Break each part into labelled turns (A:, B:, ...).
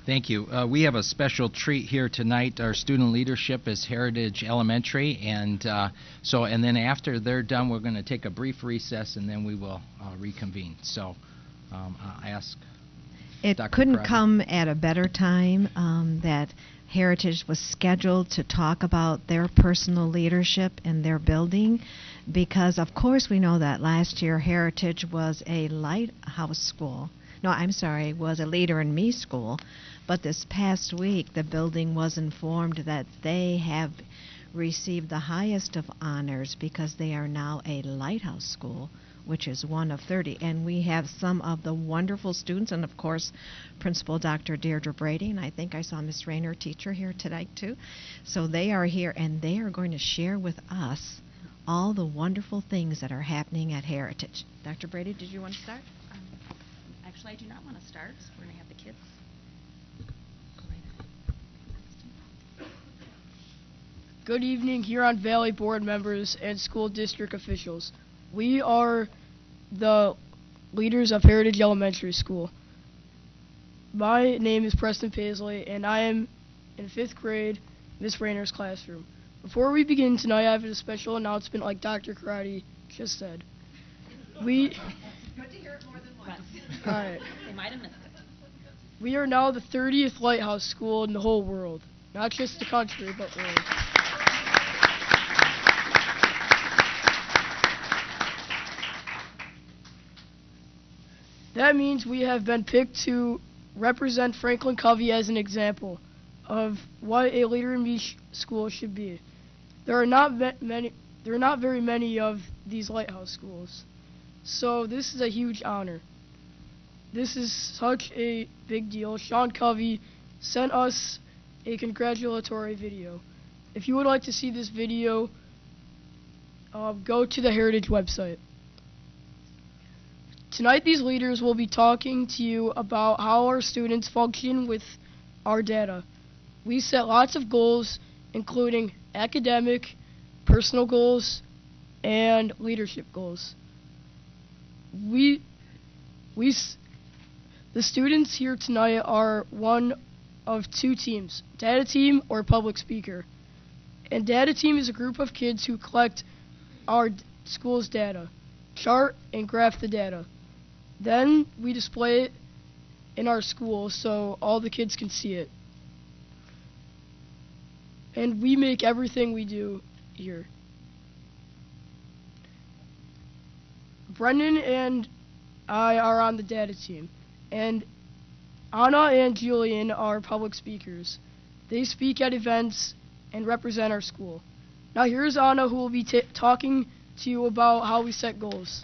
A: Thank you. We have a special treat here tonight. Our student leadership is Heritage Elementary, and then after they're done, we're going to take a brief recess, and then we will reconvene. So I ask
B: It
A: Dr.
B: couldn't
A: Karate.
B: come at a better time that Heritage was scheduled to talk about their personal leadership in their building, because of course we know that last year Heritage was a lighthouse school. No, I'm sorry, was a Leader in Me school. But this past week, the building was informed that they have received the highest of honors because they are now a lighthouse school, which is one of 30. And we have some of the wonderful students, and of course, Principal Dr. Deirdre Brady, and I think I saw Miss Rayner, teacher, here tonight too. So they are here, and they are going to share with us all the wonderful things that are happening at Heritage. Dr. Brady, did you want to start?
C: Actually, I do not want to start. We're going to have the kids.
D: Good evening, Huron Valley board members and school district officials. We are the leaders of Heritage Elementary School. My name is Preston Paisley, and I am in 5th grade, Miss Rayner's classroom. Before we begin tonight, I have a special announcement like Dr. Karate just said.
C: Good to hear it more than once.
D: All right.
C: They might have missed it.
D: We are now the 30th lighthouse school in the whole world. Not just the country, but world. That means we have been picked to represent Franklin Covey as an example of what a Leader in Me school should be. There are not very many of these lighthouse schools. So this is a huge honor. This is such a big deal. Sean Covey sent us a congratulatory video. If you would like to see this video, go to the Heritage website. Tonight, these leaders will be talking to you about how our students function with our data. We set lots of goals, including academic, personal goals, and leadership goals. The students here tonight are one of 2 teams, data team or public speaker. And data team is a group of kids who collect our school's data, chart and graph the data. Then we display it in our school so all the kids can see it. And we make everything we do here. Brendan and I are on the data team, and Anna and Julian are public speakers. They speak at events and represent our school. Now here's Anna, who will be talking to you about how we set goals.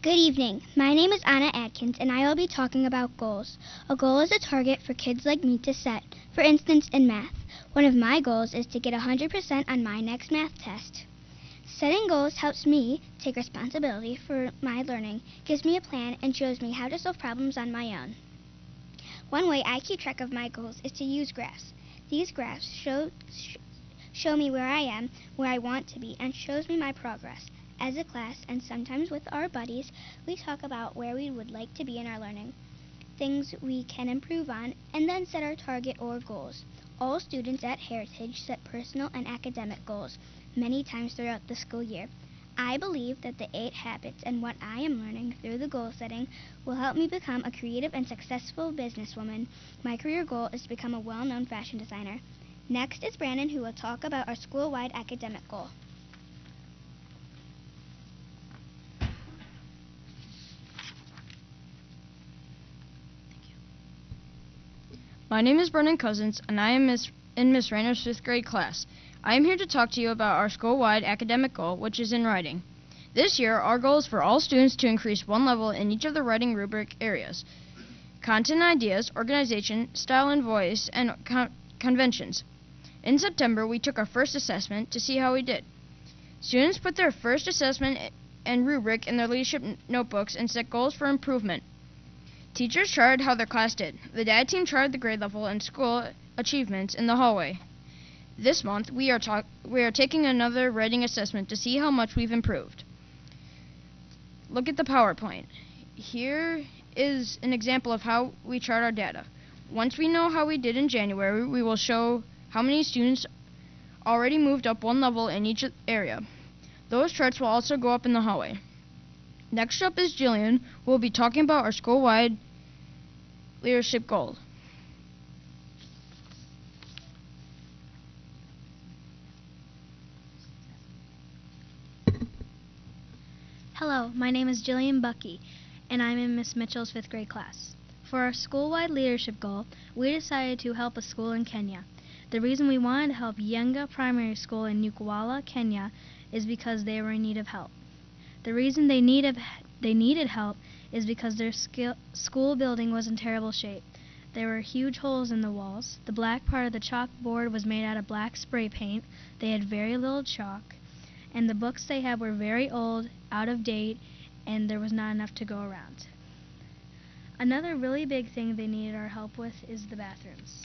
E: Good evening. My name is Anna Adkins, and I will be talking about goals. A goal is a target for kids like me to set. For instance, in math, one of my goals is to get 100% on my next math test. Setting goals helps me take responsibility for my learning, gives me a plan, and shows me how to solve problems on my own. One way I keep track of my goals is to use graphs. These graphs show me where I am, where I want to be, and shows me my progress. As a class, and sometimes with our buddies, we talk about where we would like to be in our learning, things we can improve on, and then set our target or goals. All students at Heritage set personal and academic goals many times throughout the school year. I believe that the 8 habits and what I am learning through the goal setting will help me become a creative and successful businesswoman. My career goal is to become a well-known fashion designer. Next is Brandon, who will talk about our school-wide academic goal.
F: My name is Brendan Cousins, and I am in Miss Rayner's 5th grade class. I am here to talk to you about our school-wide academic goal, which is in writing. This year, our goal is for all students to increase 1 level in each of the writing rubric areas: content and ideas, organization, style and voice, and conventions. In September, we took our first assessment to see how we did. Students put their first assessment and rubric in their leadership notebooks and set goals for improvement. Teachers charted how their class did. The data team charted the grade level and school achievements in the hallway. This month, we are taking another writing assessment to see how much we've improved. Look at the PowerPoint. Here is an example of how we chart our data. Once we know how we did in January, we will show how many students already moved up one level in each area. Those charts will also go up in the hallway. Next up is Jillian, who will be talking about our school-wide leadership goal.
G: Hello, my name is Jillian Bucky, and I'm in Miss Mitchell's 5th grade class. For our school-wide leadership goal, we decided to help a school in Kenya. The reason we wanted to help Yenga Primary School in Nukwala, Kenya, is because they were in need of help. The reason they needed help is because their school building was in terrible shape. There were huge holes in the walls. The black part of the chalkboard was made out of black spray paint. They had very little chalk. And the books they had were very old, out of date, and there was not enough to go around. Another really big thing they needed our help with is the bathrooms,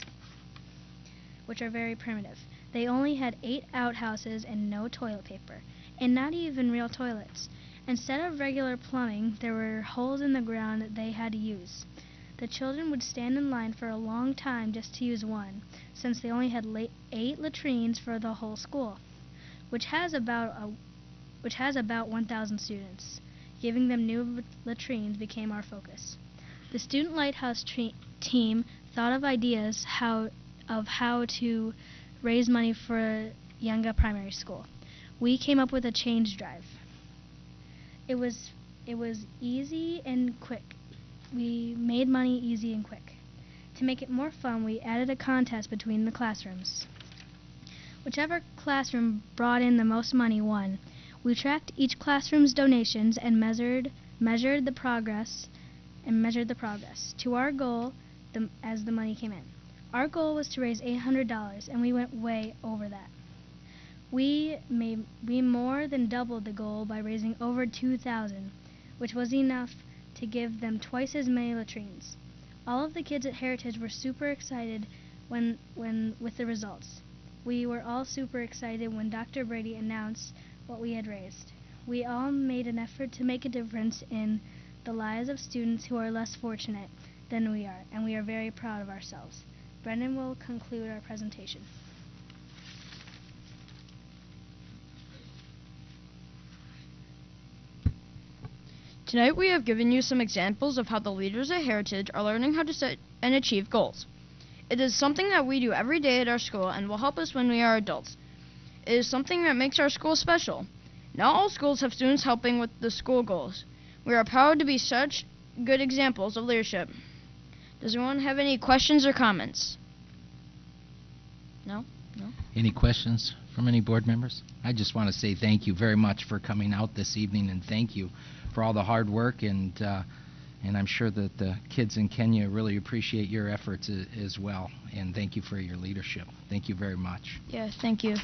G: which are very primitive. They only had 8 outhouses and no toilet paper, and not even real toilets. Instead of regular plumbing, there were holes in the ground that they had to use. The children would stand in line for a long time just to use one, since they only had 8 latrines for the whole school, which has about 1,000 students. Giving them new latrines became our focus. The Student Lighthouse team thought of ideas of how to raise money for Yenga Primary School. We came up with a change drive. It was easy and quick. We made money easy and quick. To make it more fun, we added a contest between the classrooms. Whichever classroom brought in the most money won. We tracked each classroom's donations and measured the progress to our goal as the money came in. Our goal was to raise $800, and we went way over that. We more than doubled the goal by raising over $2,000, which was enough to give them twice as many latrines. All of the kids at Heritage were super excited with the results. We were all super excited when Dr. Brady announced what we had raised. We all made an effort to make a difference in the lives of students who are less fortunate than we are, and we are very proud of ourselves. Brendan will conclude our presentation.
F: Tonight we have given you some examples of how the leaders at Heritage are learning how to set and achieve goals. It is something that we do every day at our school and will help us when we are adults. It is something that makes our school special. Not all schools have students helping with the school goals. We are proud to be such good examples of leadership. Does anyone have any questions or comments? No?
A: Any questions from any board members? I just want to say thank you very much for coming out this evening, and thank you for all the hard work, and I'm sure that the kids in Kenya really appreciate your efforts as well, and thank you for your leadership. Thank you very much.
F: Yeah, thank you.